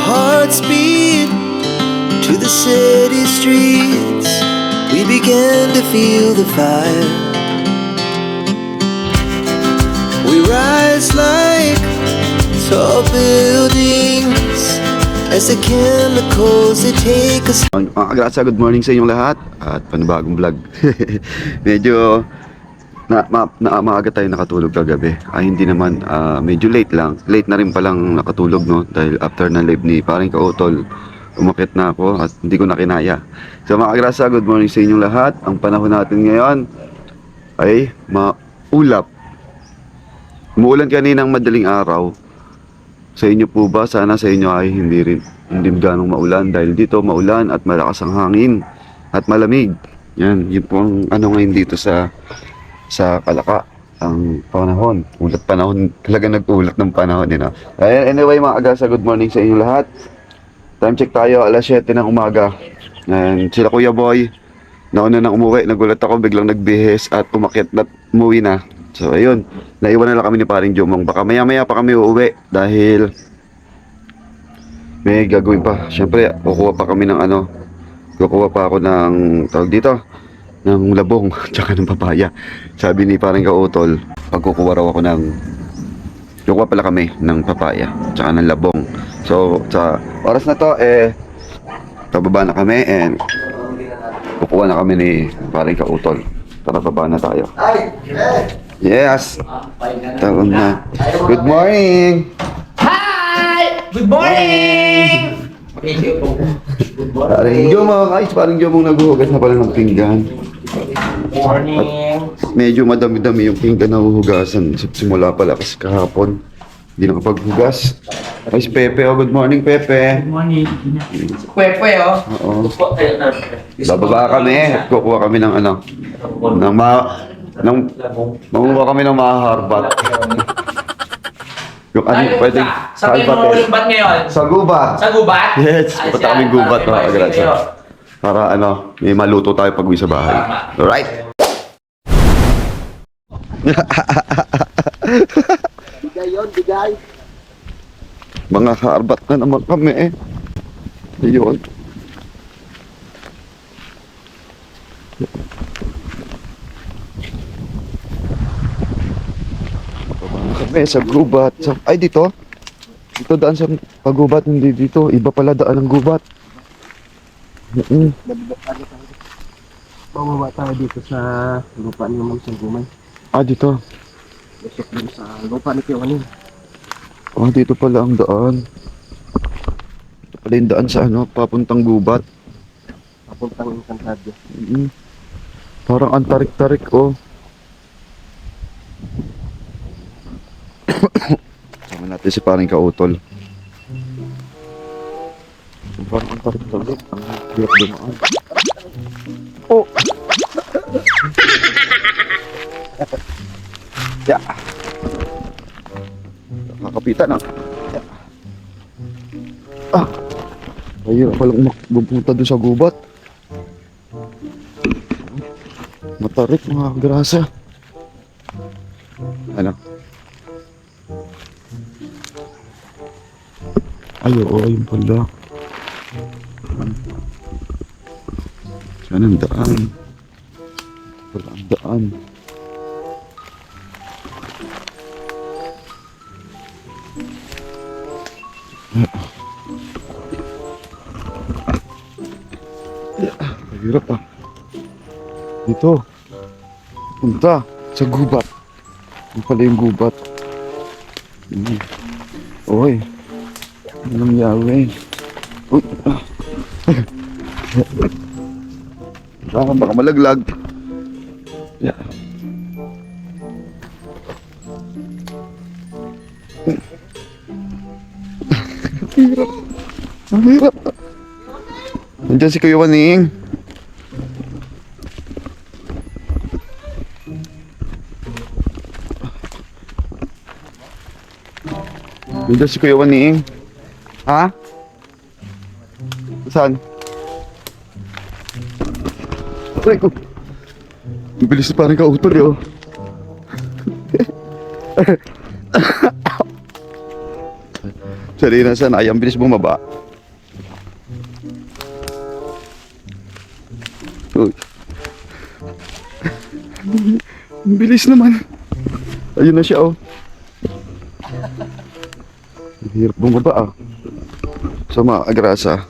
hearts beat to the city streets. We began to feel the fire. We rise like tall buildings as the chemicals they take us. Mga kagrasa, good morning sa inyong lahat at panibagong vlog. Medyo maaga tayo nakatulog kagabi. Hindi naman, medyo late lang. Late na rin palang nakatulog, no? Dahil after na live ni paring Kautol, umakit na ako at hindi ko na kinaya. So mga kagrasa, good morning sa inyong lahat. Ang panahon natin ngayon ay maulap. Umuulan kaninang madaling araw. Sa inyo po ba? Sana sa inyo ay hindi ganong maulan, dahil dito maulan at malakas ang hangin at malamig. Yan, yun po ang ano ngayon dito sa Kalaka, ang panahon. Ulat panahon, talaga nag-ulat ng panahon din. Anyway mga kagrasa, good morning sa inyo lahat. Time check tayo, alas 7 ng umaga. And sila Kuya Boy, nauna nang umuwi. Nagulat ako, biglang nagbihis at umakyat na umuwi na. So ayun, naiwan na lang kami ni paring Jomong. Baka maya pa kami uuwi dahil may gagawin pa. Siyempre, kukuha pa ako ng tawag dito, ng labong tsaka ng papaya. Sabi ni parang Kautol, pagkukuha raw ako kukuha pala kami ng papaya tsaka ng labong. So sa oras na to, pababa na kami and kukuha na kami ni parang Kautol. Tara, baba na tayo. Yes. Tawag na. Good morning. Hi! Good morning! Paring Jomong, paring Jomong naghuhugas na pala ng pinggan. Morning! Medyo madami-dami yung pinggan na huhugasan. Simula pala kasi kahapon hindi nakapaghugas. Ay, si Pepe. Good morning, Pepe. Good morning! Pepe, oh! Oo. Bababa kami at kukuha kami ng manguha kami ng maharbat. Yung pwedeng Saan kayo mga bat ngayon? Sa gubat. Sa gubat? Yes, punta kami gubat mga kagrasa. Para may maluto tayo pag uwi sa bahay. Alright? Bigay yun, bigay. Mga harbat na naman kami Ayun. Kami sa gubat. Ay, dito daan sa pagubat, hindi dito. Iba pala daan ng gubat. Bababa tayo dito sa lupa ni Ma'am Sanggumay. Dito. Lusok din sa lupa ni Kiwanin. Dito pala ang daan. Ito pala yung daan sa papuntang gubat. Papuntang Encantado. Parang antarik-tarik, Sama natin si paring Kautol. Parang antarik-tarik. Ang hirap dumaan. Ya. Nakakapitan na. Mahirap palang magpunta doon sa gubat. Matarik mga kagrasa. Ayun pala. Saan ang daan? Wala ang daan. Hirap dito. Punta sa gubat. Yung pala yung gubat. Oy. Anong nangyari? Uy. Baka malaglag. Hirap. Ang hirap. Nandiyan si Kuya Waning. Nandiyan si Kuya Waning. Ha? Saan? Aray ko. Bibilis na parang Kautol, Sanay na sanay. Ang bilis bumaba. Uy. Ang bilis naman. Ayun na siya, oh. Ang hirap bumaba, ah. So, mga agrasa.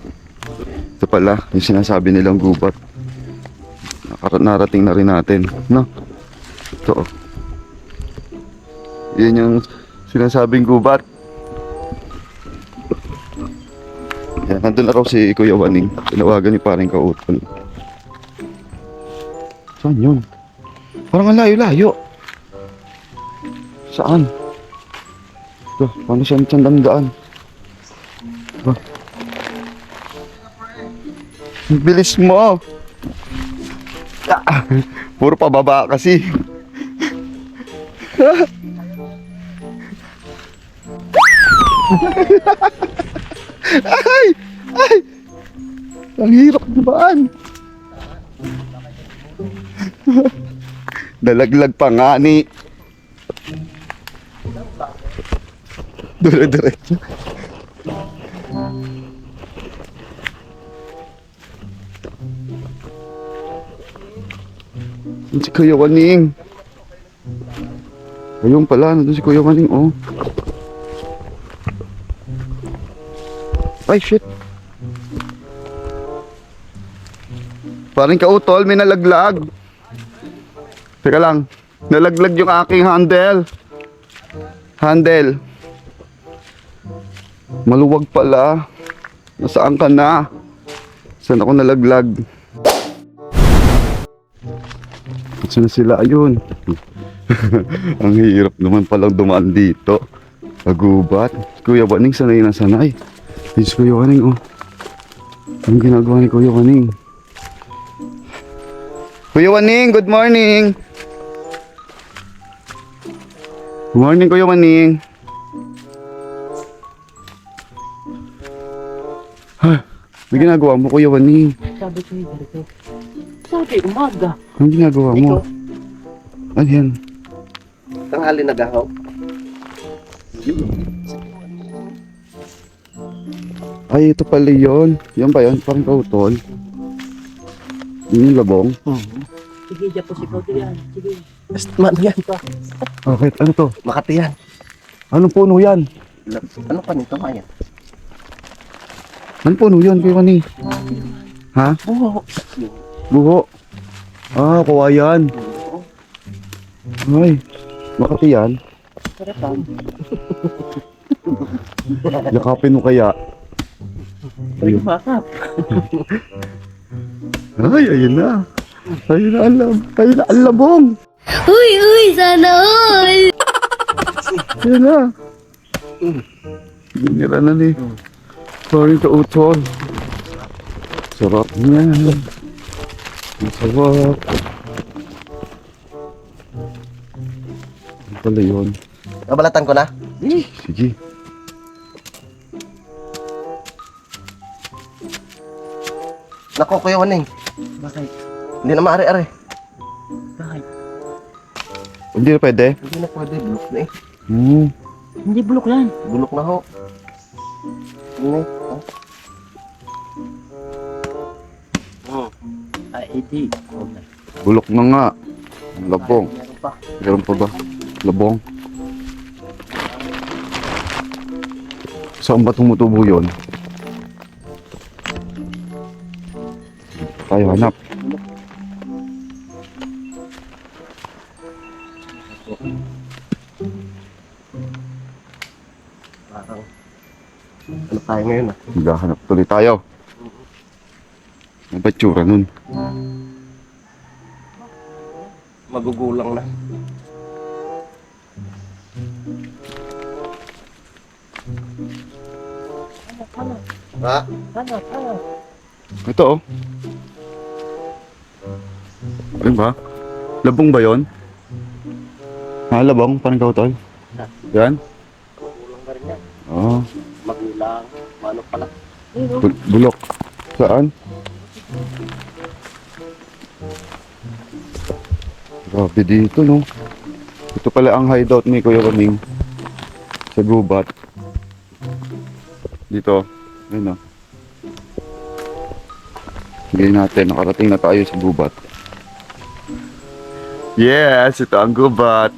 Ito pala, yung sinasabi nilang gubat. Narating na rin natin, no? Ito, oh. Yan yung sinasabing gubat. Yan, nandun na raw si Kuya Waning. Tinawagan ni paring Kautol. Saan yun? Parang ang layo-layo. Saan? Ito, paano siya dandaan? Ito. Ang bilis mo. Ah, puro pababa kasi. Ay! Ay! Ang hirap dibaan. Dalaglag pa nga ni. Dire-diretso. Si Kuya Waning. Ayun pala, nandun si Kuya Waning, oh. Ay, shit. Paring Kautol, may nalaglag. Teka lang, nalaglag yung aking handle. Handle. Maluwag pala. Nasaan ka na? Saan ako nalaglag? Saan na sila? Ayun. Ang hirap naman palang dumaan dito. Agubat. Kuya Waning, sanay na sanay. Yes, Kuya Waning, oh. Anong ginagawa ni Kuya Waning? Kuya Waning, good morning! Good morning, Kuya Waning. Ha? May ginagawa mo, Kuya Waning? Sabi ko yung ganito. Sabi, umaga. Anong ginagawa mo? Ano yan? Tanghali nagahaw. Ay, ito pala yun. Yan ba yun? Parang Kautol. Yun yung labong. Sige, dyan po si Kauto yan. Sige. Man yan. Okay, ano to? Makati yan. Anong puno yan? Ano pa nito nga yan? Anong puno yun, Kuya Waning? Ha? Buho. Buho. Ah, kawayan. Ay, Makati yan. Sarapan. Yakapin mo kaya. Ay, makap. Ay, ayun na. Ayun na, alam. Ayun na, alabong. Uy, uy, sana all! Ayun na. Ginira na ni. Sorry to utol. Sarap niyan. Masarap. Ano pala yun? Nabalatan ko na. Sige. Nako, Kuya Waning. Bakit? Hindi na maari-ari. Bakit? Hindi na pwede? Hindi na pwede. Bulok na eh. Hindi bulok yan. Bulok na ho. Hindi. Ay, iti. Bulok na nga. Labong. Meron pa. Meron pa ba? Labong. Saan ba tumutubo yun? Tayo hanap. Parang ano tayo ngayon ah? Maghahanap tuloy tayo. Ano ba tsura nun? Magugulang na. Ha? Ito oh. Ayun ba? Labong ba yun? Ha, labong? Parang Kautol? Yan? Magulang na rin yan. Oo. Magulang. Mano pala. Bulok. Saan? Grabe dito, no? Ito pala ang hideout ni Kuya Waning sa gubat. Dito. Ayun o. Bigay natin. Nakarating na tayo sa gubat. Yes! Ito ang gubat.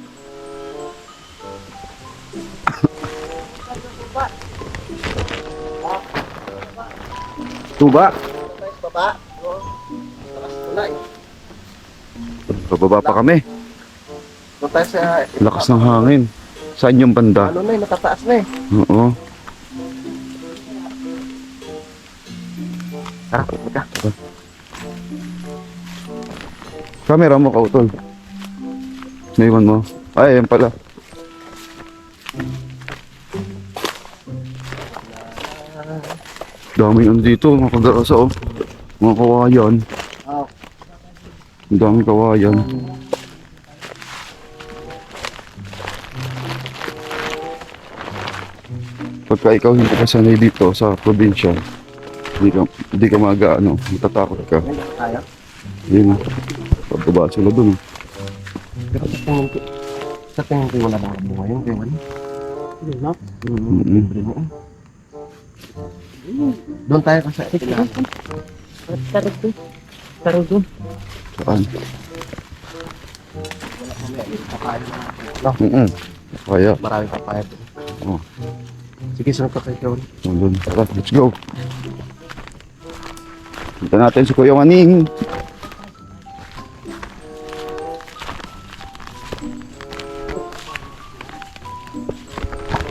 Tuba. Baba. Takas ko na eh. Bababa pa kami. Doon tayo sa... Lakas ng hangin. Saan yung banda? Ano na eh, matataas na eh. Oo. Tara, pupunta. Camera mo, Kautol. Naiwan mo. Ay, ayan pala. Dami ano dito, mga kagarasa oh. Mga kawayan. Oh. Ang dami kawayan. Pagka ikaw hindi ka sanay dito sa probinsya, hindi ka ano, matatakot ka. Ayun, tayo. Yun oh. Pababa sila dun oh. Pero sa tingin ko wala bang bunga yun, kaya wala. Yun na. Libre mo. Doon tayo kasi. Taro doon. Taro doon. Saan? Papaya na. Kaya. Maraming papaya doon. Oh. Sige, sunod ka kayo. Doon. Tara, let's go. Kita natin si Kuya Maning.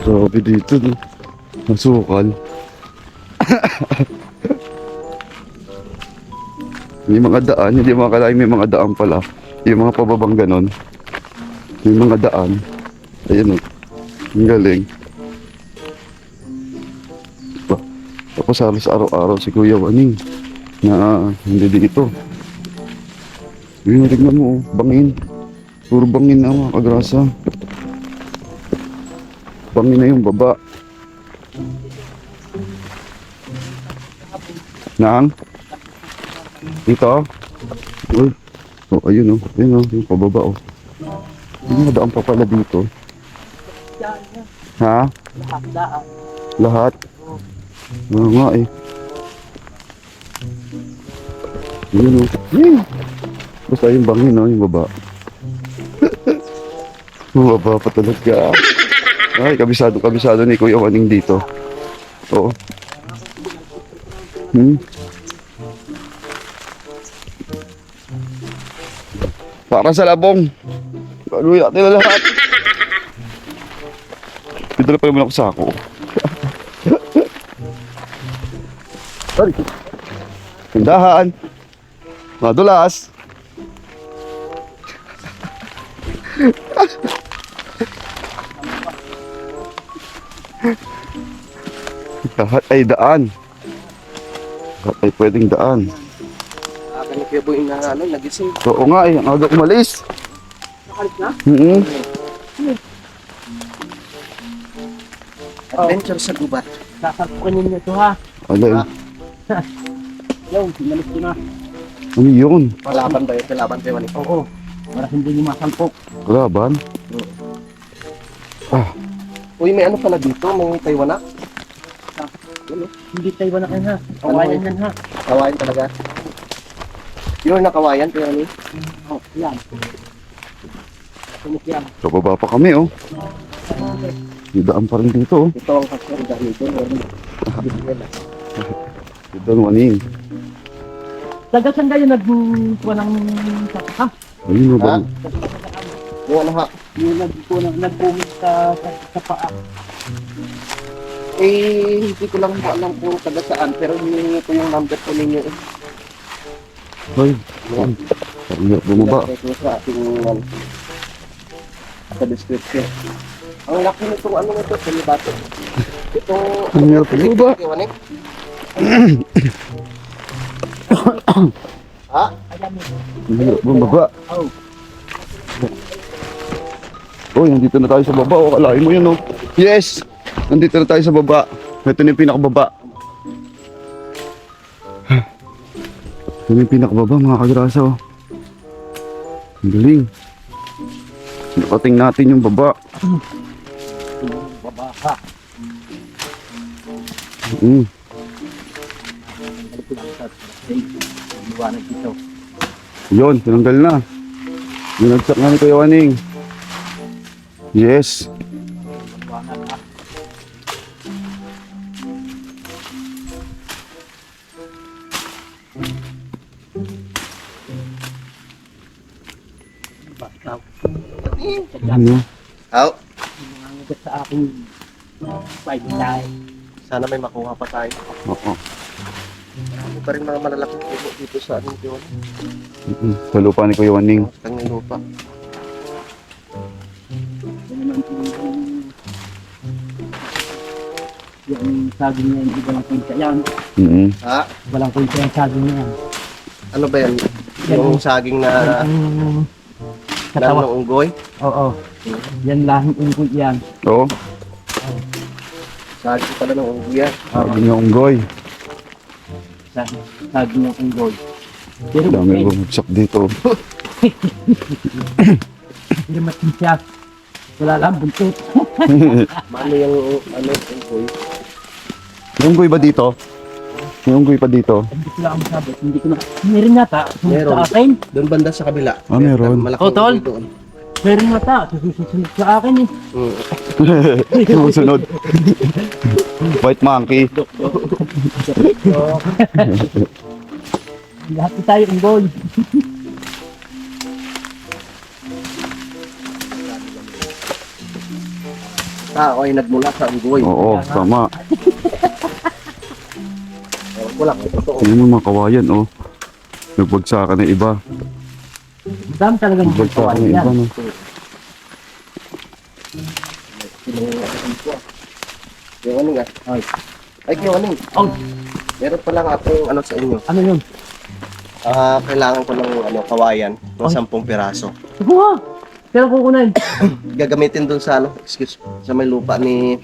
Grabe dito, no? Masukal. May mga daan, hindi mga kalahin may mga daan pala. Yung mga pababang ganon. May mga daan. Ayan o. Ang galing. Tapos halos araw-araw si Kuya Waning na hindi dito. Yun, tignan mo, oh, bangin. Puro bangin na mga kagrasa. Bangin na yung baba. Nang? Dito? Uy. Oh, ayun oh. Ayun oh, yung pababa oh. Yung daan pa pala dito. Ha? Lahat? Oo nga eh. Yun oh. Yun. Basta yung bangin oh, yung baba. Yung baba pa talaga. Ay, kabisado ni Kuya Waning dito. Oo. Para sa labong. Gagawin natin na lahat. Dito pa naman ako sa ako. Ay. Tindahan. Madulas. Lahat ay daan. Lahat ay pwedeng daan. Akin kaya po yung nagising. Oo nga eh, ang aga umalis. Nakalit na? Adventure sa gubat. Sasapukin ninyo ito ha. Alay, Yo, sinalis ko na. ano yun? Palaban ba yun? Palaban kayo ni. Oo. Para hindi nyo masalpok. Laban? Uy, may ano pala dito? May Taiwan na? Hindi tayo ba na kayo ha? Kawayan yan ha. Kawayan talaga. Yun na kawayan kaya ni. Oh, yan. Tumus yan. Sa baba pa kami oh. May daan pa rin dito oh. Ito ang kasya dahil ito. Ito ang Waning. Dagasan kayo nagkuha ng ha? Ayun oh, bang. Yung ano ha? Yung nagpumit sa paa. Eh, hindi ko lang alam kung taga saan. Pero hiningi ko yung number ko ninyo. Ay, ang hirap bumaba. Ilagay ko sa ating sa description. Ang laki nitong ano nito, panibato. Itong Ang hirap bumaba. Iwan eh. Ha? Ang hirap bumaba. Oh. Oh, nandito na tayo sa baba oh. Kalahin mo yun oh. Yes! Nandito na tayo sa baba. Ito na yung pinakababa. Ito na yung pinakababa mga kagrasa oh. Ang galing. Nakating natin yung baba. Baba ha. Mm. Liwanag dito. Yun, tinanggal na. Binagsak na ni Kuya Waning. Yes. Liwanag ha. Basta. Ano? Aw, Mga ugat sa aking paitay. sana may makuha pa tayo. Oo. Ano pa rin mga malalaking puno dito sa ating yun. Sa lupa ni Kuya Waning. Sa kanyang lupa. Yan naman yung saging niya, hindi walang pinsa yan. Mm. Ha? Walang pinsa yung saging niya. Ano ba yan? Yung saging na Ang katawa. ng unggoy? Oo. Yan lahing unggoy yan. Oo. Saging pala ng unggoy yan. Sabi niya unggoy. Saging ng unggoy. Pero Dami bumagsak dito. hindi matinsya. Wala lang, buntot. Mano yung unggoy? May unggoy ba dito? May unggoy pa dito? Hindi ko lang masabi. Hindi ko na. Meron yata. Meron. Sa akin. Doon banda sa kabila. Ah, meron. Malaking Oh, tol. unggoy doon. Meron yata. Susunod sa akin eh. Susunod. White monkey. Lahat na tayo unggoy. Tao ay nagmula sa unggoy. Oo, tama. Wala ko. Totoo. Tingnan mo mga kawayan, oh. Nagbagsakan ng iba. Madami talagang Nagbagsakan ng yan. iba, no? Yung ano nga? Ay. Ay, yung ano? Oh, Meron pa lang akong ano sa inyo. ano yun? Kailangan ko ng kawayan ng 10 piraso. Wow! Pero kukunan. Gagamitin doon sa sa may lupa ni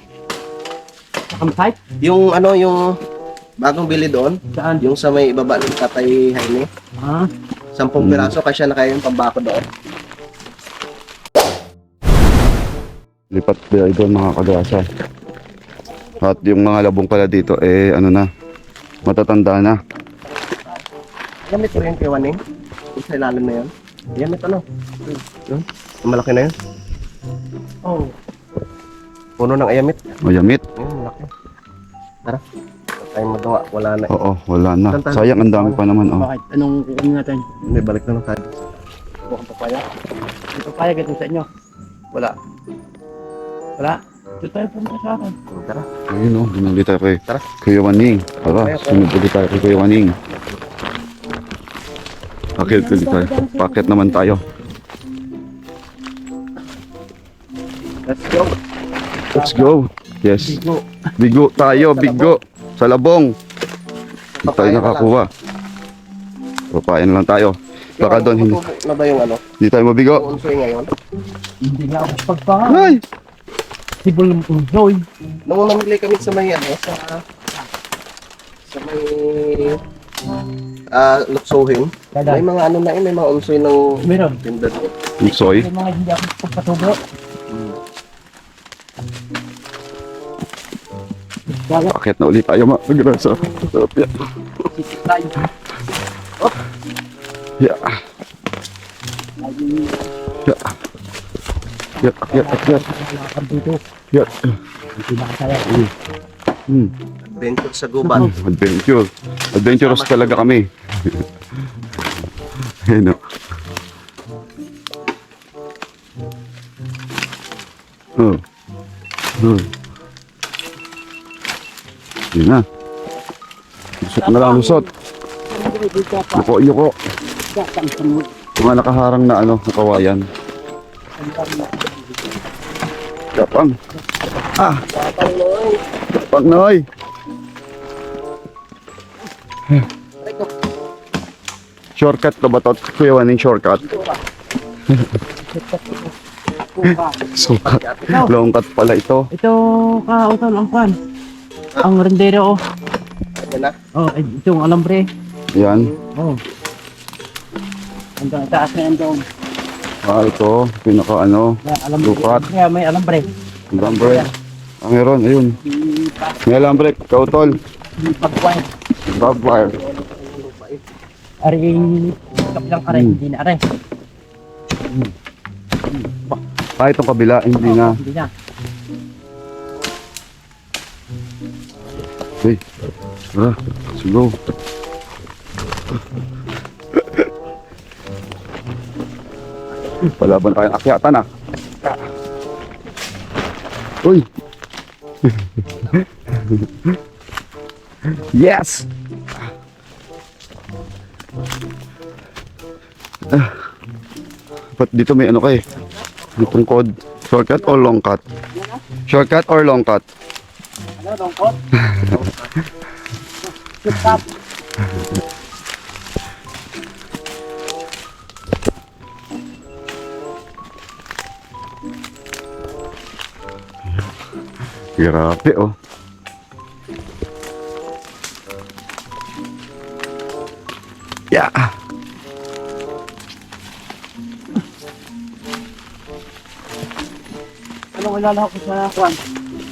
Campsite? yung yung bagong bili doon, Saan? yung sa may ibaba ng Tatay Jaime. Ah, 10 piraso kasi na kayo yung pambako doon. Lipat tayo doon mga kagasa. At yung mga labong pala dito, ano na, matatanda na. Gamit ko yung kiwaning. Yung sa ilalim na yun. Gamit ano? Yun. Ang malaki na yun. oh. Puno ng ayamit. Mayamit. Yun, malaki. Tara. Wala tayong magawa. Wala na. Oo, wala na. Sayang, ang dami pa naman, oh. Bakit? Anong kukunin natin? May balik na lang tayo. Bukang papaya? May papaya ganito sa inyo? Wala. Wala? Ito tayo pumunta sa akin. Tara. Ayun, oh, dumali tayo kay Tara. Kuya Waning. Tara, sunod ulit tayo kay Kuya Waning. Pakit ulit tayo. Pakit naman tayo. Let's go. Let's go. Yes. Bigo. Bigo tayo, bigo. Sa labong. Hindi tayo nakakuha. Papayan lang tayo. Baka doon, hindi, Matubo na ba yung hindi tayo mabigo. Yung unsoy ngayon? Hindi nga ako pagpaka. Ay! Sibol ng unggoy. Nung namili kami sa may sa may luksuhin, Kada. may mga na may mga unsoy ng Meron. tinda doon. Soy. May mga hindi ako pagpatubo. Kaya, Pakit na ulit tayo mga kagrasa. Sarap yan. sisip tayo. Yeah. Lagi Yeah. Yeah. Yeah. Yeah. lakad dito. Yeah. Hindi na kaya. Adventure sa gubat. Adventure. Adventurous talaga kami. Ayun, oh. Oh. Yun na. Lusot na lang, lusot. Dito pa. Yuko. Ang Mga nakaharang na nakawayan. Tapang. Ah! Tapang na, oy! Shortcut to ba to? Kuya Waning, shortcut. Sukat. Long cut pala ito. Ito kautol ang kwan. Ang rendero oh. Ano na? Oh, itong alambre. Yan. Oh. Ang taas na yan doon. Ito. Pinaka Kaya alambre. Lupat. Kaya may alambre. Number. Meron. Ayun. May alam break, kautol. Pag-wire. Bob wire. Ari, kapilang aray, hindi na aray. Itong kabila, hindi na. Hindi na. Hey, tara, let's go. Palaban tayong akyatan ah. Uy! Yes! Ba't dito may ano ka eh? May tungkod. Shortcut or long cut? Shortcut or long cut? Ano, longkot? Stop. Grabe oh. Yeah. Ano wala ko sa kwan?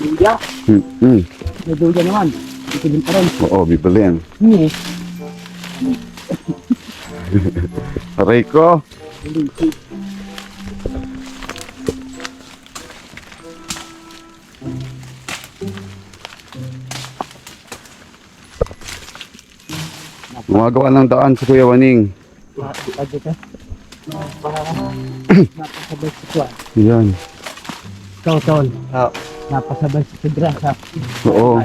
India. Hmm. May duya naman. Ito din pa rin. Oo, bibilian. Hindi. Aray ko. Hindi. Gumagawa ng daan si Kuya Waning. Pagod ka. Napasabay si kwan. Yan. Ikaw, Tol. Napasabay si Pedra sa Oo.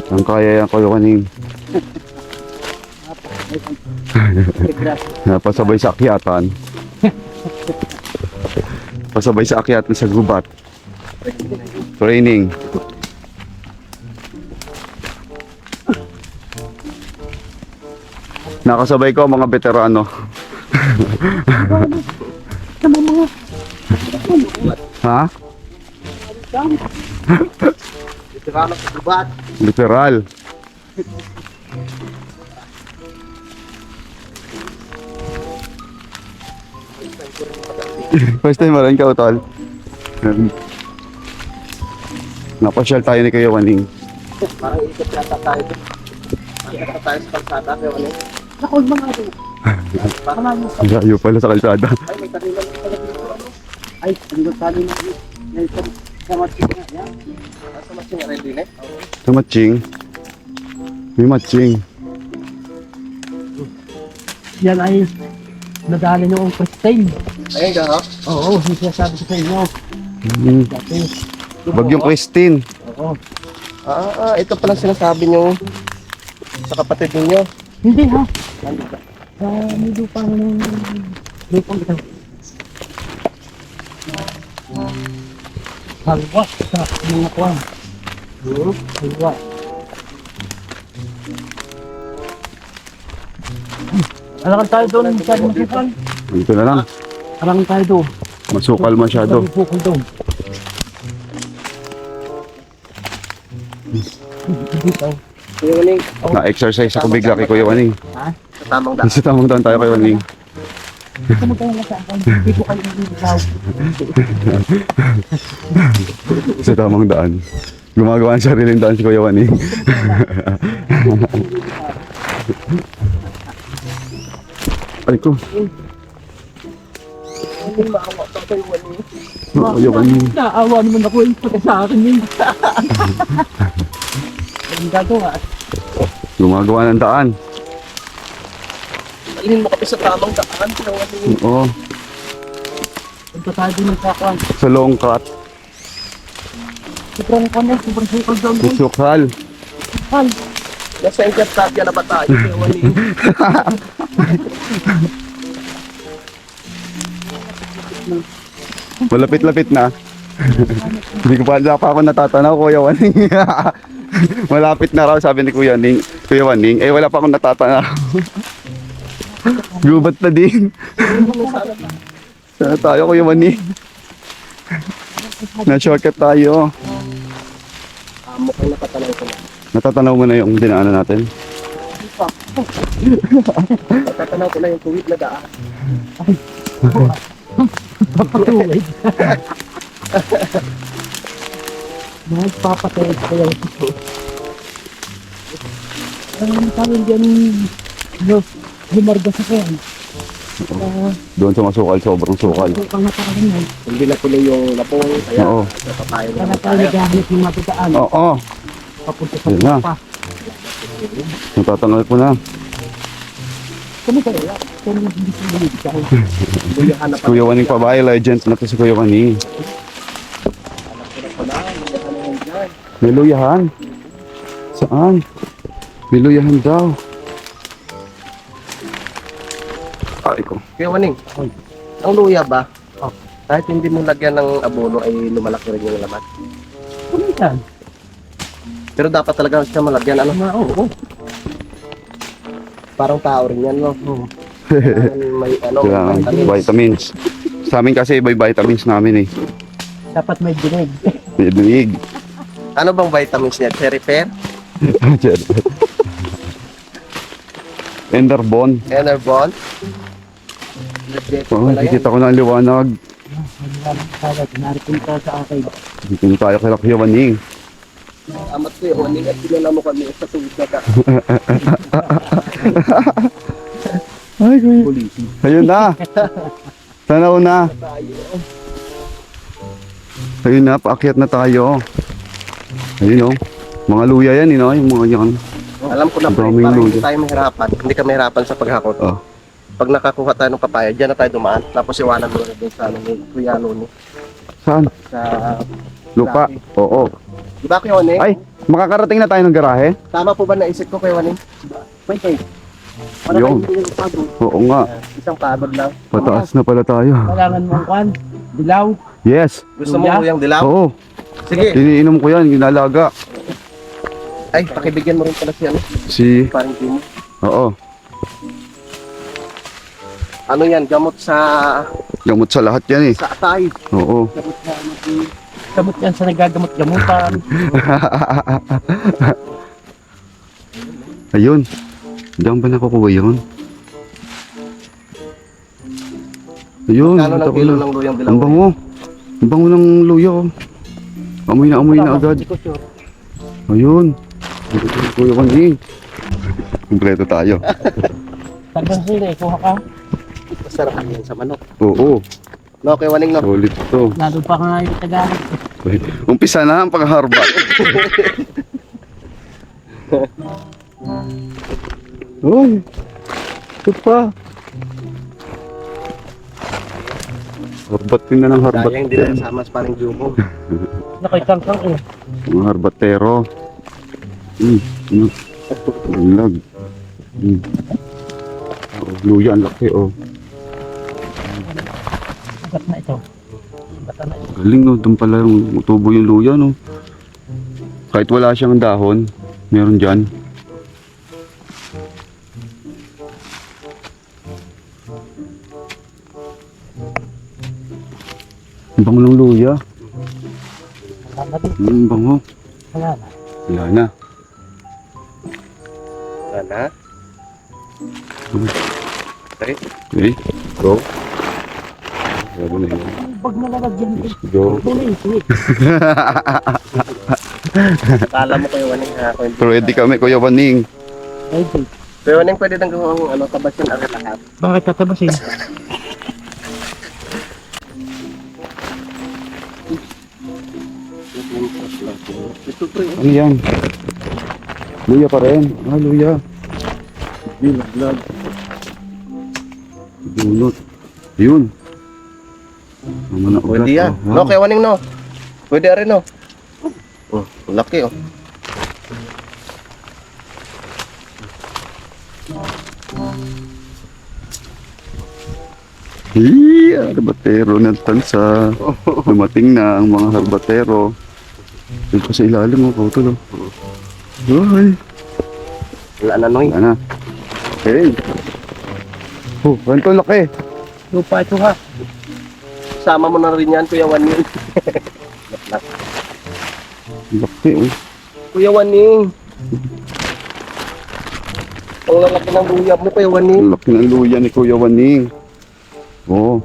Ang kaya yan Kuya Waning. Pedra. Napasabay sa akyatan. Pasabay sa akyatan sa gubat. Training. Nakasabay ko ang mga veterano. Ha? Veterano sa gubat. Literal. First time mo rin ka, Utol. Napasyal tayo ni Kuya Waning. Parang ikot yata tayo. Ikot tayo sa kalsada. Nakod mga ito. Parang namin sa... Layo pala sa kalsada. Ay, may kanila pala dito. Ay, kanila kanina. May sa matching nga. Yan. Sa matching nga din eh. Sa matching. May matching. Yan ay nadali noong Christine. Ayun ka, ha? Oo, hindi siya sabi ko sa inyo. Hmm. Dati. Bagyong Christine. Oo. Ito pala sinasabi nyo sa kapatid ninyo. Hindi ha. May lupa ng lupang ito. Halwa sa mga kwan. Halwa. Alangan tayo doon. Masyado masukal. Dito na lang. Alangan tayo doon. Masukal masyado. Bukol doon. Dito. Kuya Waning, Na-exercise ako bigla kay Kuya Waning. Ha? sa tamang daan. Sa tamang daan tayo kay Waning. Ito mo tayo sa akin. Hindi ko kayo nilitaw. Sa tamang daan. Gumagawa ng sariling daan si Kuya Waning. Ay ko. Hindi maawa ka kay Waning. Kuya Waning. Naawa naman ako yung pagka sa akin yun. Ang gagawa. Gumagawa ng daan. Alin mo kami sa tamang daan, Kuya Waning. Oo. Punta tayo din ng kakuan. Sa long cut. Sobrang kami, sobrang sukal doon. Sukal. Hal. Nasa Encantadia na ba tayo, Kuya Waning? Malapit-lapit na. Hindi ko pa ako natatanaw, Kuya Waning. Malapit na raw, sabi ni Kuya Waning. Eh, wala pa akong natatanaw. Gubat na din. Sana tayo, Kuya Waning. Na-shortcut tayo. Mukhang nakatalaw ko na. Natatanaw mo na yung dinaanan natin. Nakatanaw ko na yung tuwid na daan. Papatuloy. Nagpapatay ko yung Parang dyan, lumarga sa kayan. Doon sa masukal, sobrang sukal. Kung nakakalin yan. Hindi na tuloy yung lapong, kaya Oo. napatayo na Kaya lang tayo tayo. naghahanap yung matutaan. Oo. Papunta sa Yun na. pa. Natatangal ko na. Kami kaya, kung hindi ko bumili ka. Luyahan na Si Kuya Waning Pabahay, legend na to si Kuya Waning. pala, luyahan na yan dyan. May luyahan. Saan? May luyahan daw. Ay ko. Kuya Waning, ang luya ba? Kahit hindi mo lagyan ng abono ay lumalaki rin yung laman. Kami yan. Pero dapat talaga siya malagyan, ano? Oo. Parang tao rin yan, no? Oo. May ano, Kailangan vitamins. vitamins. Sa amin kasi iba yung vitamins namin eh. Dapat may dinig. May dunig. Ano bang vitamins niya? Cherry pear? Enderbon. Enervon? Oh, nakikita ko na ang liwanag. Naritin ka sa akin. Dito na tayo kay Kuya Waning. Amat ko yung Waning at sinala mo kami sa tubig na ka. Ay, Kuya. Ayun na. Tanaw na. Ayun na, paakyat na tayo. Ayun oh. Mga luya yan, no? Yung mga yan. Alam ko na, pre, Daming parang hindi luya. tayo mahirapan. Hindi ka mahirapan sa paghakot. Oh. Pag nakakuha tayo ng papaya, dyan na tayo dumaan. Tapos iwanan mo rin doon sa ano ni Kuya Loni. Saan? Sa Lupa. Oo. Di ba Kuya Waning? Ay, makakarating na tayo ng garahe? Tama po ba naisip ko Kuya Waning? Wait, wait. Para Yung. kayo hindi nyo pagod. Oo nga. Isang pagod lang. Pataas na pala tayo. Kailangan mong kwan. Dilaw. Yes. Gusto mo Luya? Kuyang dilaw? Oo. Sige. Iniinom ko yan, ginalaga. Ay, pakibigyan mo rin pala si ano. Si... Parang Timo. Oo. Ano yan? Gamot sa Gamot sa lahat yan eh. sa atay. Oo. Gamot na gamot yan sa nagagamot-gamutan. Ayun. Diyan ba nakukuha yun? Ayun. Kano nakita ng ko kilo na. ng luyang dilaw? Ang bango. Ang bango ng luya oh. Amoy na agad. Hindi ko sure. Ayun. Kuya Waning. Kompleto tayo. Tagang sila eh. Kuha ka. Masarap yan sa manok. Oo. No, Kuya Waning, no? Solid to. Lalo pa nga yung Tagalog. Umpisa na ang pag-harbat. Uy. Ito pa. Harbat din na ng harbat. Sayang hindi na kasama sa parang Jumo. Nakitangkang eh. Mga harbatero. Ano? Bulag. Oh, luya ang laki oh. Ba't na ito? Bata na ito. Galing no, doon pala yung tubo yung luya no. Kahit wala siyang dahon, meron dyan. Ang bango ng luya. Wala na din. Ang bango. Wala na. Wala na. Sana. Okay. Okay, go. Grabe na yun. Pag nalalagyan ko. Go. Tuloy, tuloy. Kala mo Kuya Waning ha? Kung hindi Ready kami, Kuya Waning. Wait, wait. Kuya Waning, pwede nang gawang ano, tabasin ang lahat. Bakit tatabasin? Ito pre. Ano yan? Luya pa rin. Ah, luya. Vlog. Bunot. Yun. Ang mga ugat. Pwede yan. Oh, No, Kuya Waning, no? Pwede rin, no? Oh, laki, oh. Harbatero ng tansa. Dumating na ang mga harbatero. Doon pa sa ilalim mo, kautol. Ay, Wala na, Noy. wala na. Okay. Oh, ganito laki. Lupa ito ha. Sama mo na rin yan, Kuya Waning. Laki, oh. Kuya Waning. Ang lalaki ng luya mo, Kuya Waning. Laki ng luya ni Kuya Waning. Oh.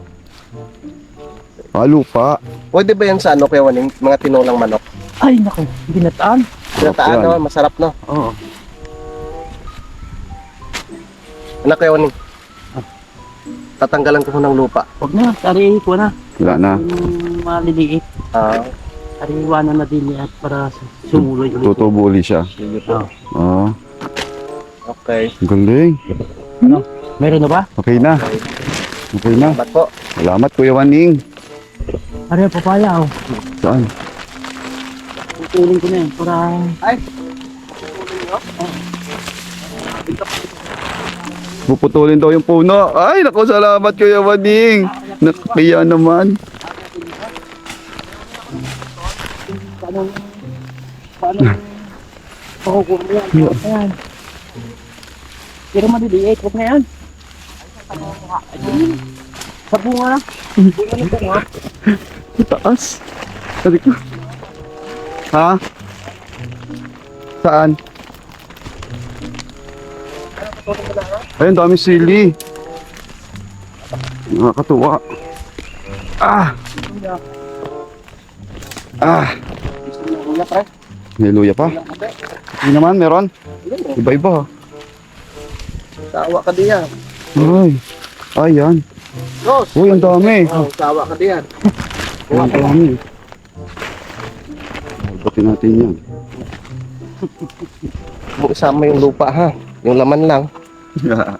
Lupa. Pwede ba yan sa ano, Kuya Waning? Mga tinulang manok. Ay, naku. Binataan. Sarap Ginataan, yan. no? Masarap, no? Oo. Anak kayo ni. Tatanggalan ko ng lupa. Huwag na, tari ko na. Wala na. Yung maliliit. Ah, Tariwanan na din yan para sumuloy ulit. Tutubuli siya. sige po. Oo. Okay. Galing. Meron na ba? Okay na. Okay na. Salamat po. Salamat, Kuya Waning. Ano papaya oh. Saan? Tutulong ko na yan para... Ay! Puputulin daw yung puno. Ay, naku, salamat, Kuya Waning. Nakakaya naman. Paano makukuha mo yan? Ayan. Pero maliliit, huwag na yan. Sa bunga. Bunga na bunga. Taas. Sabi ko. Ha? Saan? Ayun, dami sili. Nakakatuwa. Ah! Ah! Luya, pre. May luya pa? Hindi naman, meron. Iba-iba. Sawa ka diyan. Ay. Ayan. Ros! Uy, ang dami. Oh, sawa ka diyan. Ang dami. Batin natin yan. Mo isama yung lupa ha. Yung laman lang.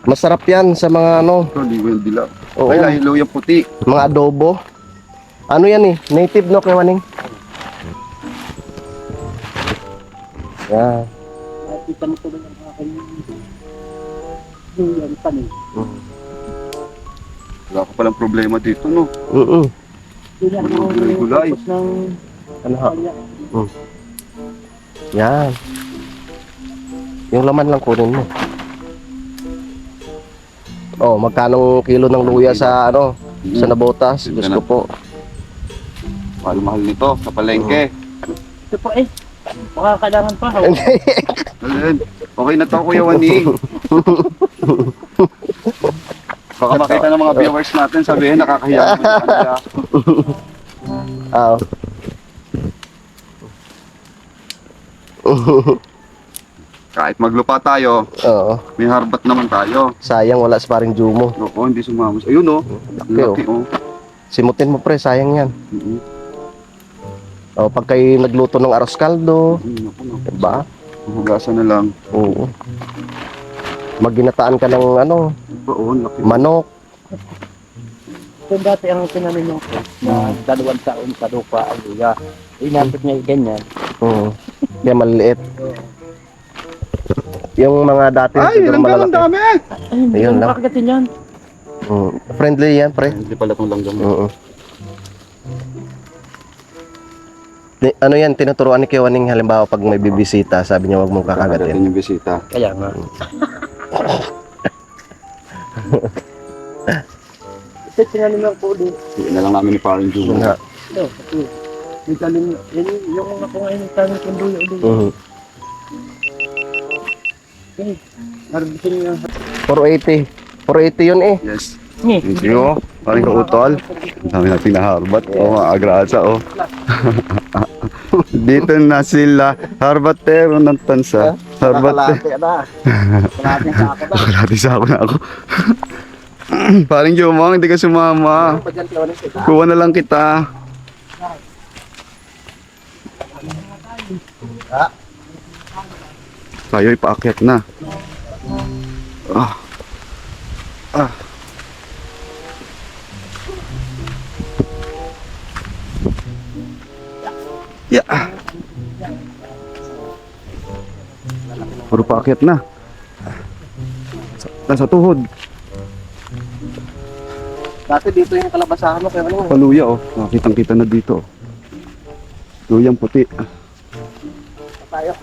Masarap yan sa mga ano, Hindi well dilaw. Oo. Ay, lahi luya puti. mga adobo. Ano yan eh? Native no kay Waning? Yeah. Nakita mo ko ba yung aking yung panin. Wala ko palang problema dito, no? Yun yan ang Gulay. tapos ng Ano ha? kanya. Yan. Yung laman lang kunin mo. Oh, magkano kilo ng luya sa ano? Sa Nabotas? Diyos ko po. Mahal-mahal nito sa palengke. Ito po eh. Baka kailangan pa. Alin? Okay na to, Kuya Waning. Baka makita ng mga viewers natin, sabihin nakakahiya naman sa kanila. Ah. Kahit maglupa tayo, Oo. may harbat naman tayo. Sayang wala sa paring Jumo. Oo, hindi sumamos. Ayun, oh. Laki, oh. Simutin mo pre, sayang yan. Mhm. Oh, pag kayo nagluto ng aros kaldo, Naku. diba? Hugasan na lang. Oo. Magginataan ka ng ano, Oo, laki. manok. Kung dati ang tinanin yung na 2 taon sa lupa ang luya. Inapit niya yung ganyan. Oo. Kaya maliliit. Yung mga dati Ay, siguro ilang galon malalaki. dami! Ay, hindi Ayun ko lang. makakatin yan. Friendly yan, pre. Hindi pala itong langgam. Oo. Ano yan, tinuturuan ni Kiwaning halimbawa pag may bibisita, sabi niya wag mong kakagatin. Kakagatin yung bisita. Kaya nga. Ito, tinanin lang po din. Hindi na lang namin ni Parang Yun Juno. nga. Ito, ito. May talim, yun yung mga kumain ng talim kong dulo ulit. Mhm. Okay. Harbisin niya. 480. 480 yun eh. Yes. Ni. Thank you. Parang kautol. Ang dami natin naharbat. Oo, mga agrasa, oh. Dito na sila. Harbatero ng tansa. Harbatero. Kalate na. Kalate sa ako na. Kalati sa ako na ako. Parang Jumong, hindi ka sumama. Pa dyan, Kiwaning, kita. Kuha na lang kita. Tayo ipaakyat na. Ah. Ah. Yeah. Puro paakyat na. Nasa tuhod. Dati dito yung kalabasahan mo, Kiwaning. Paluya, oh. Nakitang-kita na dito. Luyang puti. Tayo.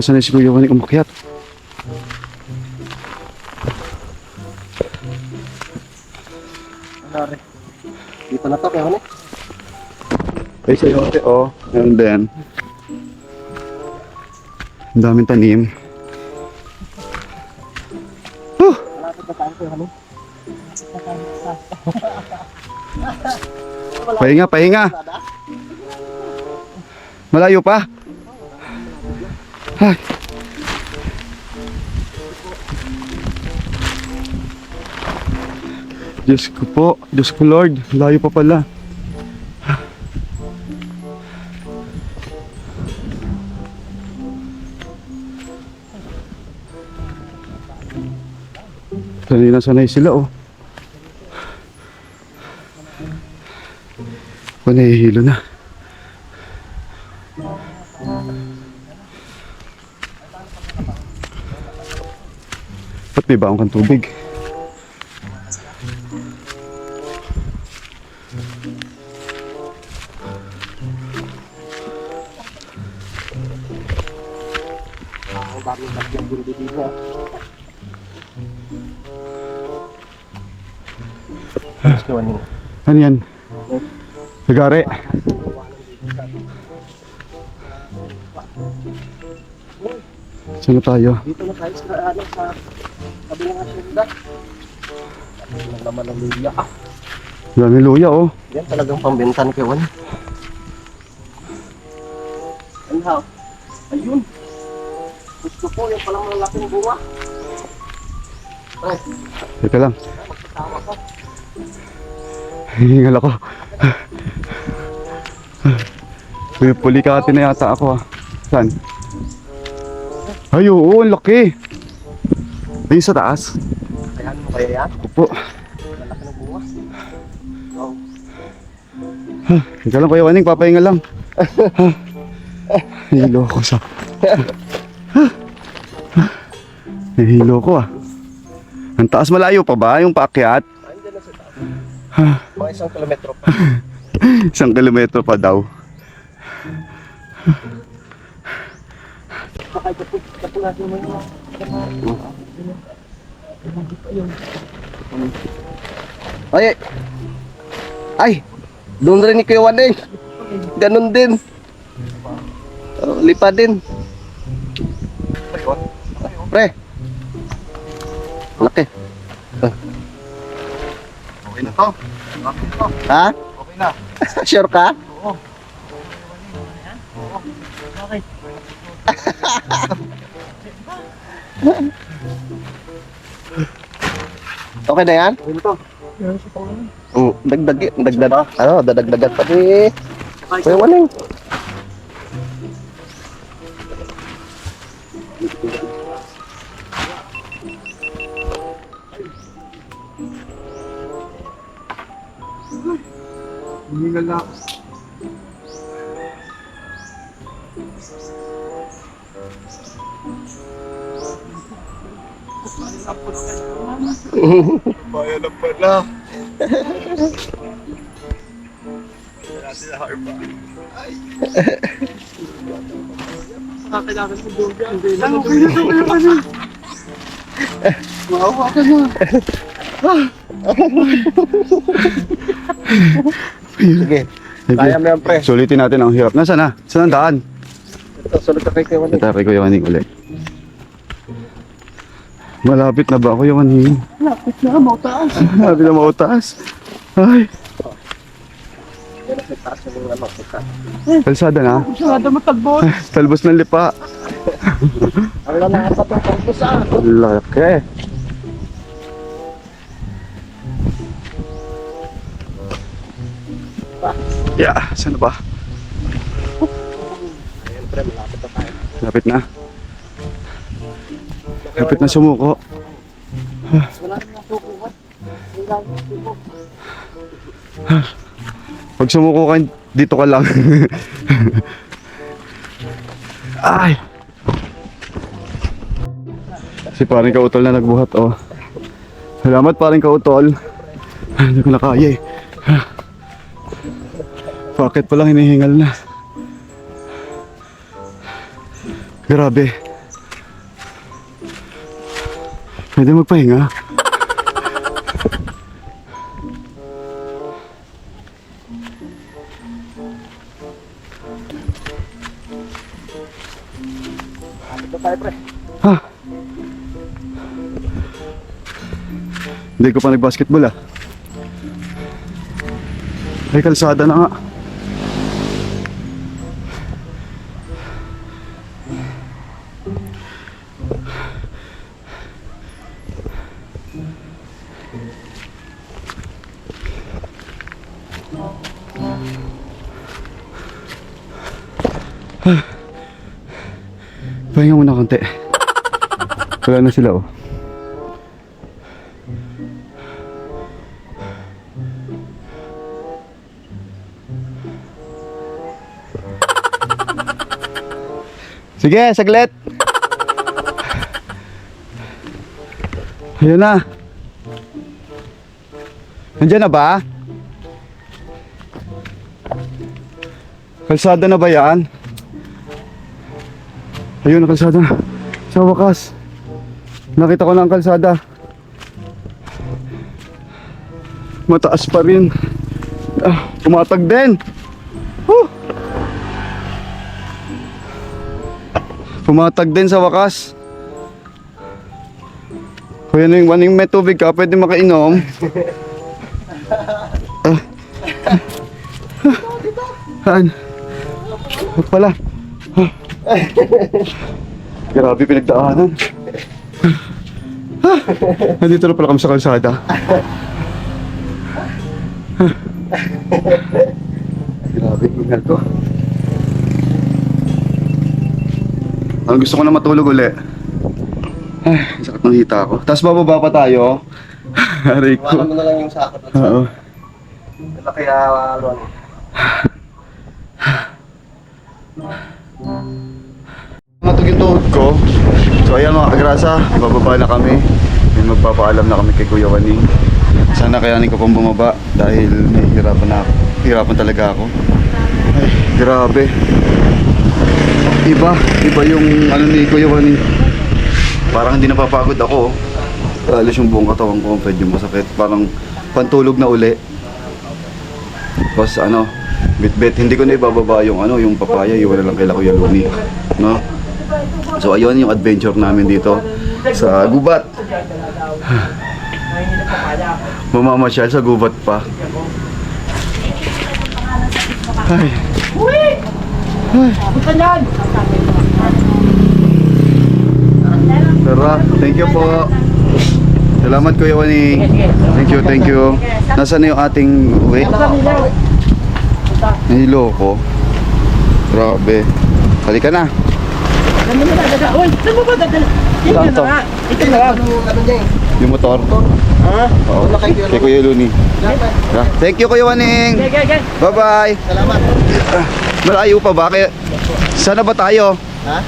Saan si Kuya Waning umakyat? Dito na to, Kiwaning. Ay, sayote, oh. And then, ang daming tanim. Pahinga, pahinga. Malayo pa? Ay. Diyos ko po, Diyos ko Lord, layo pa pala. Sanay na sanay sila oh. Ako nahihilo na. Ba't may baong kang tubig? Ang bagong bagyang bundi dito. Ano yan? Nagari. Saan na tayo? Dito na tayo sa ano sa kabilang asyenda. Ang laman ng luya. Dami luya oh. Yan talagang pambentan kay Juan. Ano? Ayun. Gusto ko yung palang malaking bunga. Pre, Teka lang. magkatawa ko. Hihingal ako. May pulikati na yata ako ah. Saan? Ay oo, ang laki. Ayun sa taas. Ayan mo kaya yan? Opo. Malaki ng bunga. Oh. Teka lang Kuya Waning, papahinga lang. Nahilo ako sa... Nahilo ko ah. Ang taas, malayo pa ba yung paakyat? Andiyan na sa taas. Mga 1 kilometro pa. 1 kilometro pa daw. Baka ito natin mo yun. Ay! Ay! Doon rin ni Kuya Waning. Ganon din. Oh, lipa din. Pre. Laki. Okay na to. Ha? Okay na. Sure ka? Okay na yan? Okay na to. Dagdag. Ano, dadagdagan pa ni Kuya Waning. Hihingal na ako. Bayan na pala. Sige. Kaya mo yan, pre. Sulitin natin ang hirap. Nasaan na? Saan ang daan? Ito, sunod ka kay Kuya Waning. Ito kay Kuya Waning ulit. Malapit na ba Kuya Waning? Lapit na, mautaas. Malapit na mautaas. Ay, Yan ang taas yung ano, kita. kalsada na. Masyado matagbot. Talbos ng lipa. Ang lalakas at ang pangkus ah. Laki. Yeah, saan na ba? Ayan, pre, malapit na tayo. Lapit na. Lapit na sumuko. Wala na nasukuhan. Wala na nasukuhan. Pag sumuko ka, dito ka lang. Ay! Si paring kautol na nagbuhat, oh. Salamat paring kautol. Hindi ko na kaya eh. Bakit palang hinihingal na? Grabe. Pwede magpahinga. Ito tayo, pre. Ha? Hindi ko pa nag-basketball ah. Ay, kalsada na nga. Pahinga muna konti. Wala na sila oh. Sige, saglit. Ayun na. Nandiyan na ba? Kalsada na ba yan? Ayun na kalsada. Sa wakas. Nakita ko na ang kalsada. Mataas pa rin. Pumatag din. Pumatag din sa wakas. Kung yan yung may tubig ka, pwede makainom. Huwag pala. Grabe pinagdaanan. Nandito na pala kami sa kalsada. Grabe, ingal ko. Ang gusto ko na matulog uli. Ay, sakit ng hita ko. Tapos bababa pa tayo. Aray ko. Iwanan mo na lang yung sakot at Oo. Wala kaya, Ron. Matug yung tuhod ko. So ayan mga kagrasa, bababa na kami. May magpapaalam na kami kay Kuya Waning. Sana kayanin ko pang bumaba dahil nahihirapan na ako. Hirapan talaga ako. Ay, grabe. Iba yung ano ni Kuya Waning. Parang hindi napapagod ako. Alis yung buong katawan ko, medyo masakit. Parang pantulog na uli. Tapos ano, bit-bit, hindi ko na ibababa yung ano, yung papaya, iwan na lang kay Kuya Luni. No? So ayun yung adventure namin dito sa gubat. Mamamasyal sa gubat pa. Ay. Tara, thank you po. Salamat Kuya Waning. Thank you. Nasaan na yung ating uwi? Nahilo ko. Grabe. Halika na. Saan to? Ito na lang. Ano niya eh? Yung motor? Ha? Oo. Kay Kuya Luni. Thank you Kuya Waning. Bye-bye. Salamat. Malayo pa ba? Kaya, sana ba tayo? Ha?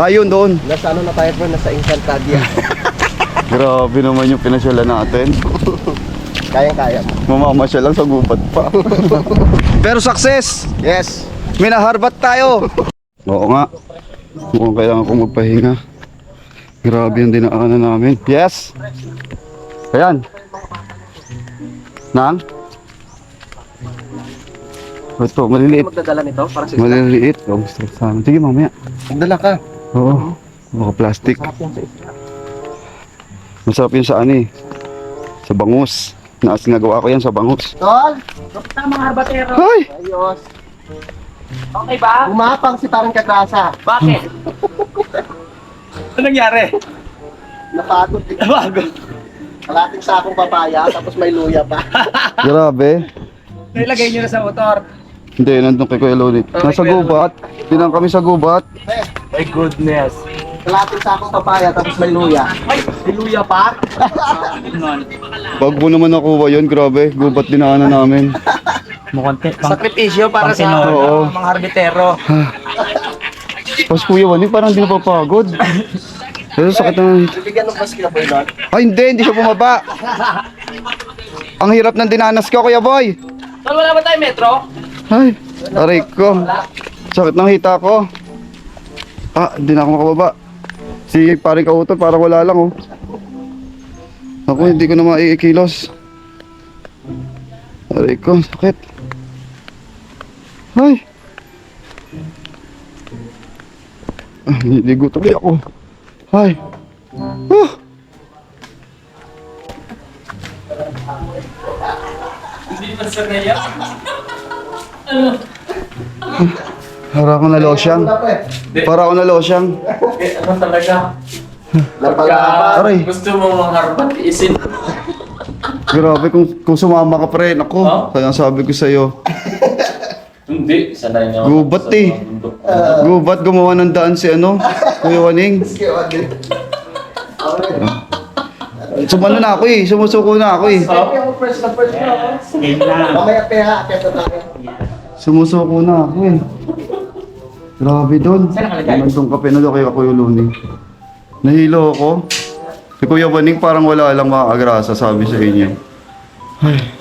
Ayun doon. Nasa ano na tayo bro? Nasa Encantadia. Grabe naman yung pinasyalan natin. Kayang-kaya mo. Mamamasyal lang sa gubat pa. Pero success! Yes. Minaharbat tayo! Oo nga. Mukhang kailangan kong magpahinga. Grabe yung dinaanan namin. Yes! Ayan. Nang? Ito, maliliit. Magdadala nito para sa Maliliit. Oh, stress sa amin. Sige, mamaya. Magdala ka. Oo. Mga plastic. Masarap yun sa ano eh. Sa bangus. Nagawa ko yan sa bangus. Tol! Mga harbatero. Ay! Ayos. Okay ba? Umapang si parang kagrasa. Bakit? Ano nangyari? Napagod. Bago. Kalating sakong papaya, tapos may luya pa. Grabe. Nilagay nyo na sa motor. Hindi, nandun kay Kuya Loni. Nasa gubat. Tinang kami sa gubat. My goodness. Kalating sakong papaya, tapos may luya. Ay, niluya pa? Pag mo naman nakuha yun, grabe. Gubat dinaanan namin. Sakripisyo para sa Oo. mga harbitero. Tapos Kuya Wani, parang hindi napapagod. Pero sakit na. Bibigyan ng basket boy doon. Ay, hindi siya bumaba. Ang hirap ng dinanas ko, Kuya Boy. Tol, wala ba tayo metro? Ay, aray ko. Sakit ng hita ko. Hindi na ako makababa. Si paring kautol, parang wala lang, oh. Ako, hindi ko na maikilos. Aray ko, sakit. Ay. Niligo tuloy ako. Ay. Hindi na sa kaya. Para ako na losyang. Para ako na losyang. Ano talaga? Napalaba. Aray. Gusto mo mga harbat isin. Grabe, kung sumama ka pre, ako. Oh? Kaya sabi ko sa'yo. Hindi, sanay na Gubat eh. Gubat, gumawa ng daan si Kuya Waning. Sumano na ako eh, sumusuko na ako eh. First na first na. Mamaya peha, kaya tayo. Sumusuko na ako eh. Grabe doon. Nandong kape na doon kay Kuya Luni. Nahilo ako. Si Kuya Waning parang wala lang mga agrasa, sabi sa inyo. Ay.